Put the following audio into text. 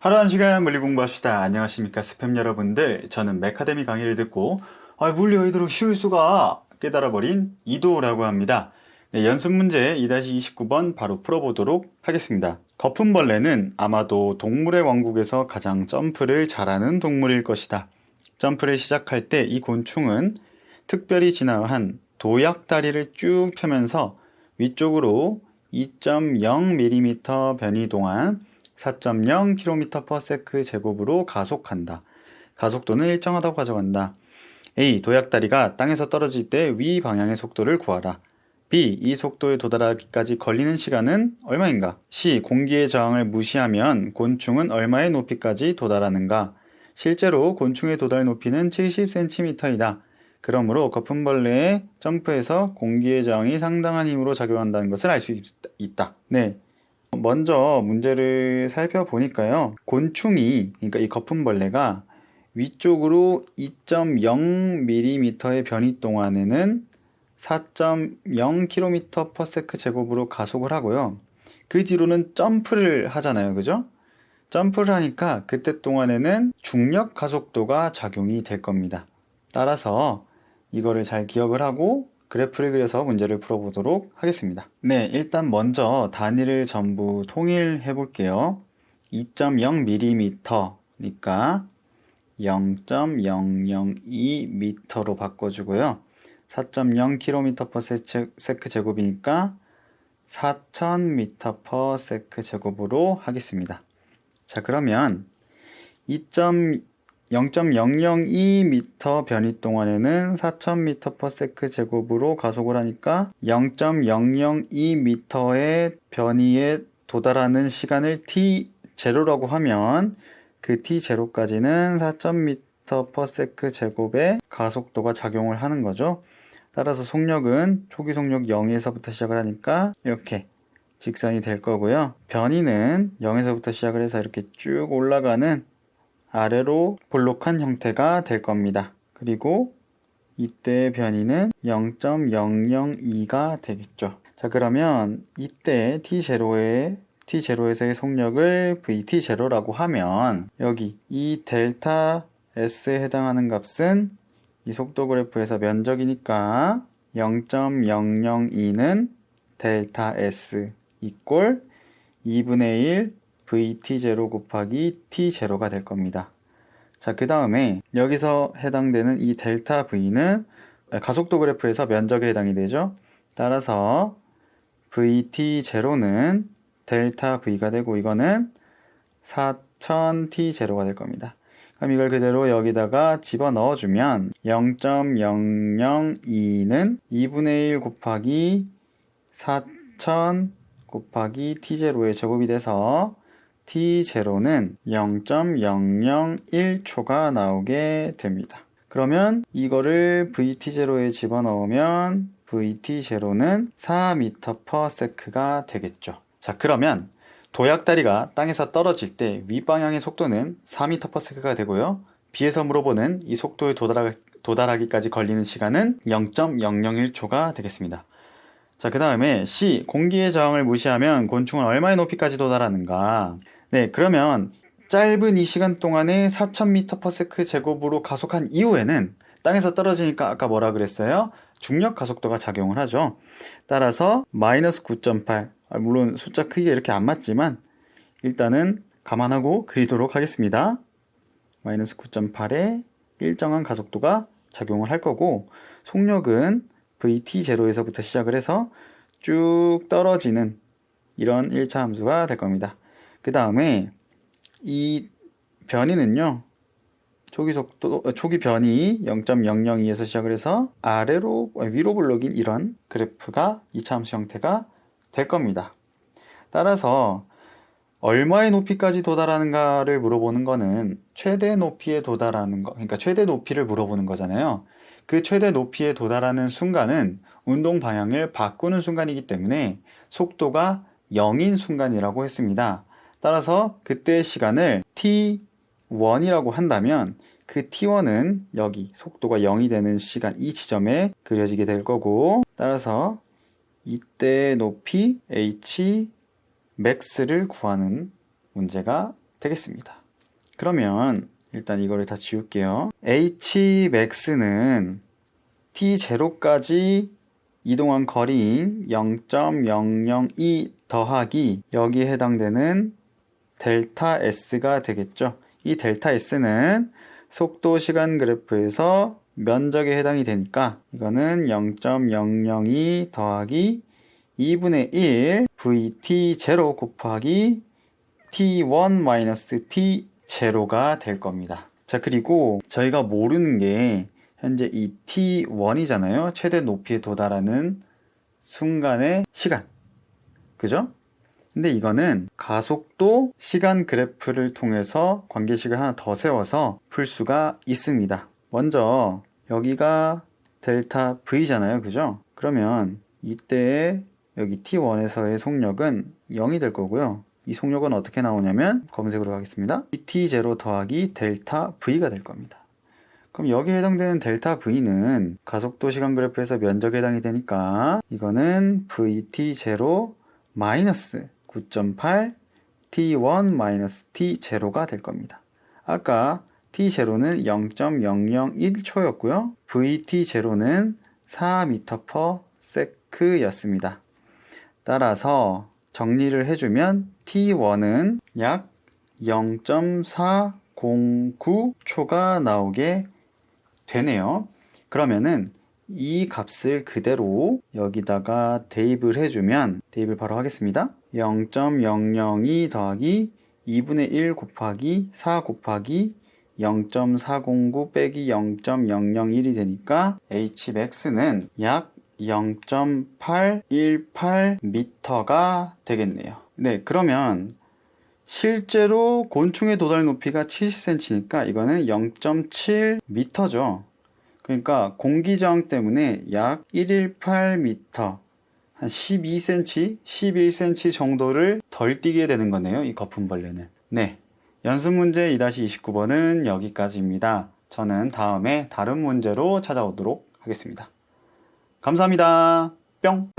하루 한 시간 물리 공부합시다. 안녕하십니까 스팸 여러분들. 저는 메카데미 강의를 듣고 물리 왜 이토록 쉬울 수가 깨달아버린 이도라고 합니다. 네, 연습 문제 2-29번 바로 풀어보도록 하겠습니다. 거품벌레는 아마도 동물의 왕국에서 가장 점프를 잘하는 동물일 것이다. 점프를 시작할 때 이 곤충은 특별히 진화한 도약다리를 쭉 펴면서 위쪽으로 2.0mm 변이 동안 4.0km/s 제곱으로 가속한다. 가속도는 일정하다고 가져간다. A. 도약다리가 땅에서 떨어질 때 위 방향의 속도를 구하라. B. 이 속도에 도달하기까지 걸리는 시간은 얼마인가? C. 공기의 저항을 무시하면 곤충은 얼마의 높이까지 도달하는가? 실제로 곤충의 도달 높이는 70cm이다. 그러므로 거품벌레의 점프에서 공기의 저항이 상당한 힘으로 작용한다는 것을 알 수 있다. 네. 먼저 문제를 살펴보니까요. 곤충이, 그러니까 이 거품벌레가 위쪽으로 2.0mm의 변이 동안에는 4.0km/s 제곱으로 가속을 하고요. 그 뒤로는 점프를 하잖아요. 그죠? 점프를 하니까 그때 동안에는 중력 가속도가 작용이 될 겁니다. 따라서 이거를 잘 기억을 하고 그래프를 그려서 문제를 풀어보도록 하겠습니다. 네, 일단 먼저 단위를 전부 통일해 볼게요. 2.0mm니까 0.002m로 바꿔주고요. 4.0km/s 제곱이니까 4000m/s 제곱으로 하겠습니다. 자, 그러면 0.002m 변이 동안에는 4000m/s 제곱으로 가속을 하니까 0.002m의 변이에 도달하는 시간을 t0라고 하면 그 t0까지는 4000m/s 제곱의 가속도가 작용을 하는 거죠. 따라서 속력은 초기 속력 0에서부터 시작을 하니까 이렇게 직선이 될 거고요. 변이는 0에서부터 시작을 해서 이렇게 쭉 올라가는 아래로 볼록한 형태가 될 겁니다. 그리고 이때의 변이는 0.002가 되겠죠. 자, 그러면 이때 t0에서의 속력을 vt0라고 하면 여기 이 델타 s에 해당하는 값은 이 속도 그래프에서 면적이니까 0.002는 델타 s 이꼴 2분의 1 vt0 곱하기 t0가 될 겁니다. 자, 그 다음에 여기서 해당되는 이 델타 v는 가속도 그래프에서 면적에 해당이 되죠. 따라서 vt0는 델타 v가 되고 이거는 4000t0가 될 겁니다. 그럼 이걸 그대로 여기다가 집어넣어 주면 0.002는 2분의 1 곱하기 4000 곱하기 t0의 제곱이 돼서 t0는 0.001초가 나오게 됩니다. 그러면 이거를 vt0에 집어넣으면 vt0는 4m/s가 되겠죠. 자, 그러면 도약다리가 땅에서 떨어질 때 윗방향의 속도는 4m/s가 되고요. B에서 물어보는 이 속도에 도달하기까지 걸리는 시간은 0.001초가 되겠습니다. 자, 그 다음에 C. 공기의 저항을 무시하면 곤충은 얼마의 높이까지 도달하는가? 네, 그러면 짧은 이 시간 동안에 4000m/s 제곱으로 가속한 이후에는 땅에서 떨어지니까 아까 뭐라 그랬어요? 중력 가속도가 작용을 하죠. 따라서 마이너스 9.8, 물론 숫자 크기가 이렇게 안 맞지만 일단은 감안하고 그리도록 하겠습니다. 마이너스 9.8에 일정한 가속도가 작용을 할 거고 속력은 vt0에서부터 시작을 해서 쭉 떨어지는 이런 1차 함수가 될 겁니다. 그 다음에 이 변이는요, 초기 변이 0.002에서 시작을 해서 위로 볼록인 이런 그래프가 2차 함수 형태가 될 겁니다. 따라서 얼마의 높이까지 도달하는가를 물어보는 거는 최대 높이에 도달하는 거, 그러니까 최대 높이를 물어보는 거잖아요. 그 최대 높이에 도달하는 순간은 운동 방향을 바꾸는 순간이기 때문에 속도가 0인 순간이라고 했습니다. 따라서 그때의 시간을 t1이라고 한다면 그 t1은 여기 속도가 0이 되는 시간 이 지점에 그려지게 될 거고, 따라서 이때의 높이 h max를 구하는 문제가 되겠습니다. 그러면 일단 이거를 다 지울게요. hmax는 t0까지 이동한 거리인 0.002 더하기 여기에 해당되는 델타 s가 되겠죠. 이 델타 s는 속도 시간 그래프에서 면적에 해당이 되니까 이거는 0.002 더하기 2분의 1 vt0 곱하기 t1-t0가 될 겁니다. 자, 그리고 저희가 모르는 게 현재 이 t1이잖아요. 최대 높이에 도달하는 순간의 시간. 그죠? 근데 이거는 가속도 시간 그래프를 통해서 관계식을 하나 더 세워서 풀 수가 있습니다. 먼저 여기가 델타 V잖아요. 그죠? 그러면 이때의 여기 T1에서의 속력은 0이 될 거고요. 이 속력은 어떻게 나오냐면 검색으로 가겠습니다. T0 더하기 델타 V가 될 겁니다. 그럼 여기에 해당되는 델타 V는 가속도 시간 그래프에서 면적에 해당이 되니까 이거는 VT0 마이너스 9.8 T1-T0가 될 겁니다. 아까 T0는 0.001초였고요. VT0는 4m/s 였습니다. 따라서 정리를 해주면 T1은 약 0.409초가 나오게 되네요. 그러면은 이 값을 그대로 여기다가 대입을 해주면, 대입을 바로 하겠습니다. 0.002 더하기 2분의 1 곱하기 4 곱하기 0.409 빼기 0.001이 되니까 hmax는 약 0.818m가 되겠네요. 네, 그러면 실제로 곤충의 도달 높이가 70cm니까 이거는 0.7m죠. 그러니까 공기 저항 때문에 약 118m, 한 12cm, 11cm 정도를 덜 뛰게 되는 거네요. 이 거품벌레는. 네, 연습 문제 2-29번은 여기까지입니다. 저는 다음에 다른 문제로 찾아오도록 하겠습니다. 감사합니다. 뿅!